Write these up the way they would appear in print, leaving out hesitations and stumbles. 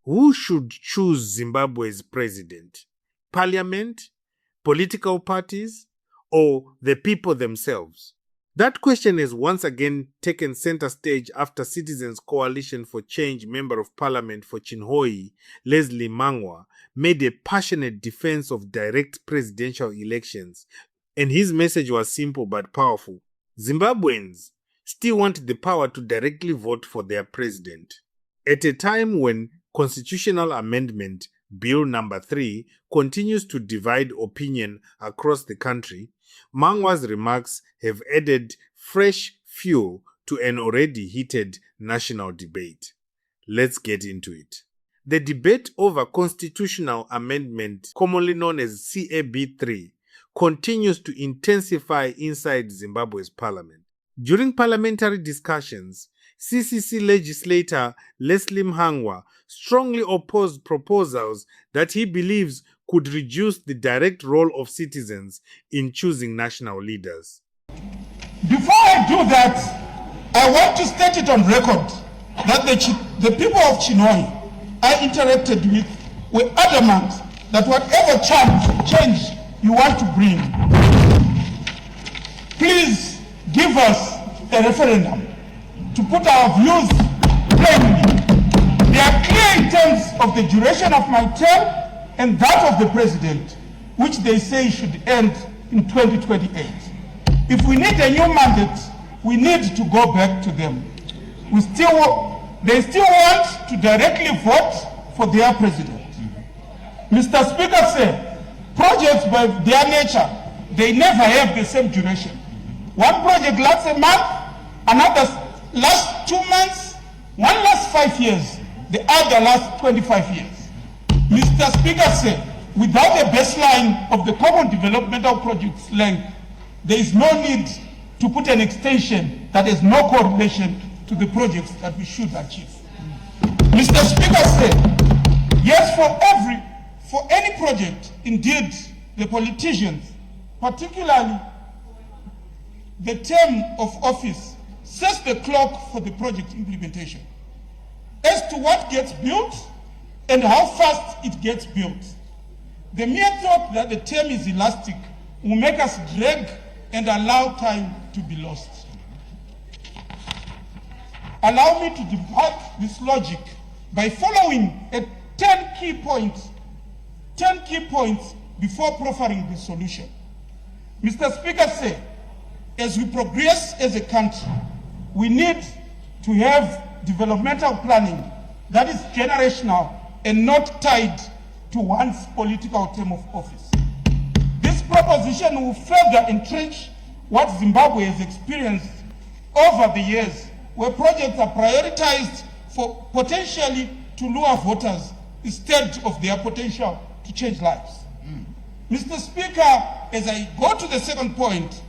Who should choose Zimbabwe's president? Parliament, political parties, or the people themselves? That question has once again taken center stage after Citizens Coalition for Change Member of Parliament for Chinhoyi, Leslie Mangwa, made a passionate defense of direct presidential elections, and his message was simple but powerful. Zimbabweans still want the power to directly vote for their president. At a time when Constitutional Amendment Bill number 3 continues to divide opinion across the country, Mangwa's remarks have added fresh fuel to an already heated national debate. Let's get into it. The debate over constitutional amendment, commonly known as CAB3, continues to intensify inside Zimbabwe's parliament. During parliamentary discussions, CCC legislator Leslie Mangwa strongly opposed proposals that he believes could reduce the direct role of citizens in choosing national leaders. Before I do that, I want to state it on record that the people of Chinhoyi I interacted with adamant that whatever change you want to bring, please give us a referendum to put our views plainly. They are clear in terms of the duration of my term and that of the president, which they say should end in 2028. If we need a new mandate, we need to go back to them. They still want to directly vote for their president. Mr. Speaker said, projects by their nature, they never have the same duration. One project lasts a month, another lasts 2 months, one lasts 5 years, the other lasts 25 years. Mr. Speaker said, without a baseline of the common developmental project's length, there is no need to put an extension that has no correlation to the projects that we should achieve. Mr. Speaker said, yes, for any project, indeed, the politicians, particularly the term of office, sets the clock for the project implementation. As to what gets built and how fast it gets built, the mere thought that the term is elastic will make us drag and allow time to be lost. Allow me to debunk this logic by following 10 key points before proffering the solution. Mr. Speaker said, as we progress as a country, we need to have developmental planning that is generational and not tied to one's political term of office. This proposition will further entrench what Zimbabwe has experienced over the years, where projects are prioritized for potentially to lure voters instead of their potential to change lives. Mr. Speaker, as I go to the second point,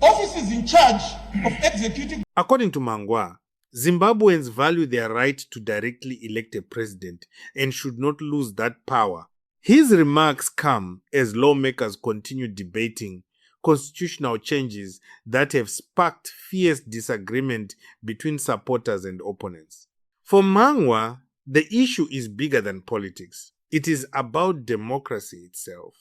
offices in charge of executing. According to Mangwa, Zimbabweans value their right to directly elect a president and should not lose that power. His remarks come as lawmakers continue debating constitutional changes that have sparked fierce disagreement between supporters and opponents. For Mangwa, the issue is bigger than politics. It is about democracy itself.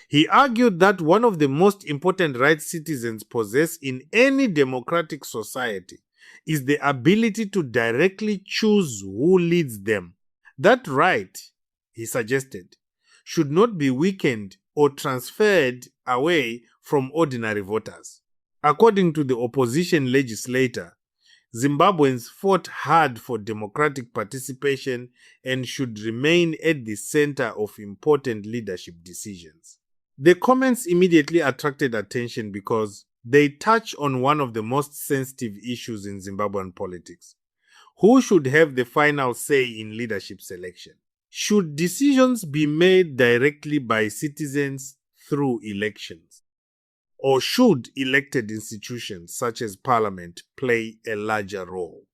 He argued that one of the most important rights citizens possess in any democratic society is the ability to directly choose who leads them. That right, he suggested, should not be weakened or transferred away from ordinary voters. According to the opposition legislator, Zimbabweans fought hard for democratic participation and should remain at the center of important leadership decisions. The comments immediately attracted attention because they touch on one of the most sensitive issues in Zimbabwean politics. Who should have the final say in leadership selection? Should decisions be made directly by citizens through elections? Or should elected institutions such as Parliament play a larger role?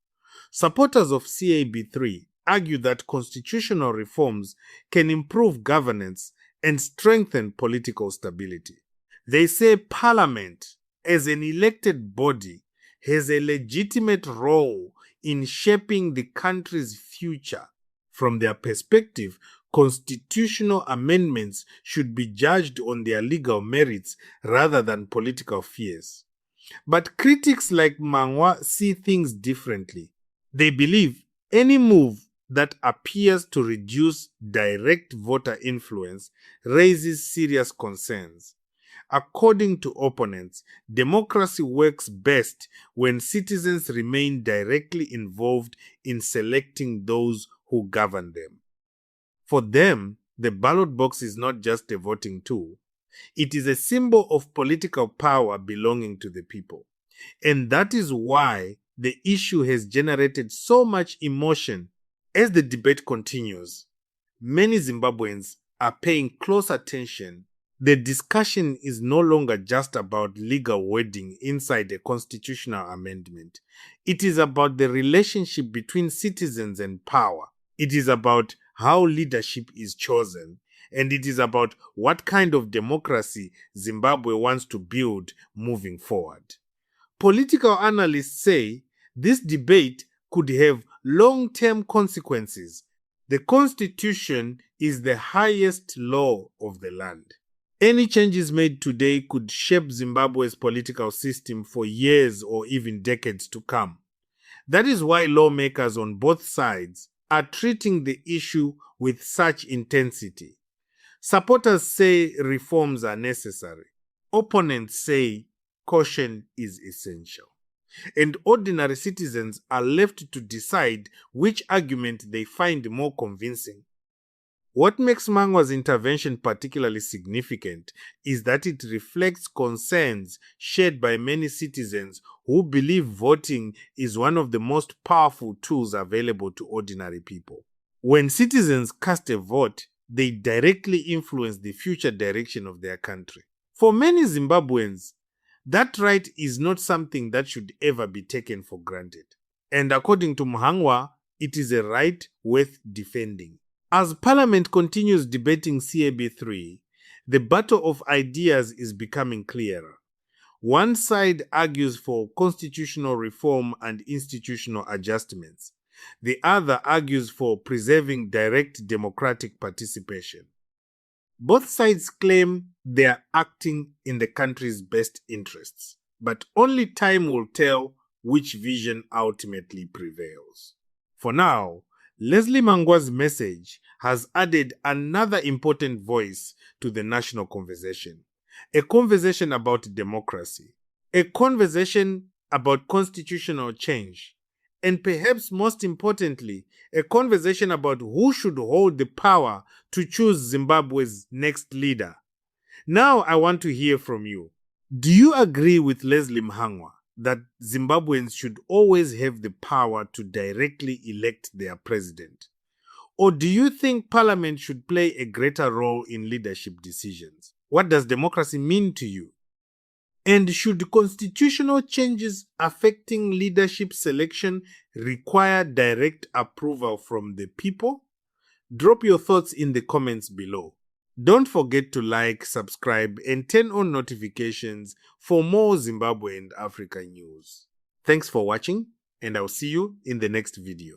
Supporters of CAB3 argue that constitutional reforms can improve governance and strengthen political stability. They say Parliament, as an elected body, has a legitimate role in shaping the country's future. From their perspective, constitutional amendments should be judged on their legal merits rather than political fears. But critics like Mangwa see things differently. They believe any move that appears to reduce direct voter influence raises serious concerns. According to opponents, democracy works best when citizens remain directly involved in selecting those who govern them. For them, the ballot box is not just a voting tool. It is a symbol of political power belonging to the people. And that is why the issue has generated so much emotion. As the debate continues, many Zimbabweans are paying close attention. The discussion is no longer just about legal wording inside a constitutional amendment. It is about the relationship between citizens and power. It is about how leadership is chosen. And it is about what kind of democracy Zimbabwe wants to build moving forward. Political analysts say this debate could have long-term consequences. The Constitution is the highest law of the land. Any changes made today could shape Zimbabwe's political system for years or even decades to come. That is why lawmakers on both sides are treating the issue with such intensity. Supporters say reforms are necessary. Opponents say caution is essential. And ordinary citizens are left to decide which argument they find more convincing. What makes Mangwa's intervention particularly significant is that it reflects concerns shared by many citizens who believe voting is one of the most powerful tools available to ordinary people. When citizens cast a vote, they directly influence the future direction of their country. For many Zimbabweans, that right is not something that should ever be taken for granted. And according to Mhangwa, it is a right worth defending. As Parliament continues debating CAB3, the battle of ideas is becoming clearer. One side argues for constitutional reform and institutional adjustments. The other argues for preserving direct democratic participation. Both sides claim they are acting in the country's best interests, but only time will tell which vision ultimately prevails. For now, Leslie Mangwa's message has added another important voice to the national conversation, a conversation about democracy, a conversation about constitutional change, and perhaps most importantly, a conversation about who should hold the power to choose Zimbabwe's next leader. Now I want to hear from you. Do you agree with Leslie Mhangwa that Zimbabweans should always have the power to directly elect their president? Or do you think Parliament should play a greater role in leadership decisions? What does democracy mean to you? And should constitutional changes affecting leadership selection require direct approval from the people? Drop your thoughts in the comments below. Don't forget to like, subscribe, and turn on notifications for more Zimbabwe and Africa news. Thanks for watching, and I'll see you in the next video.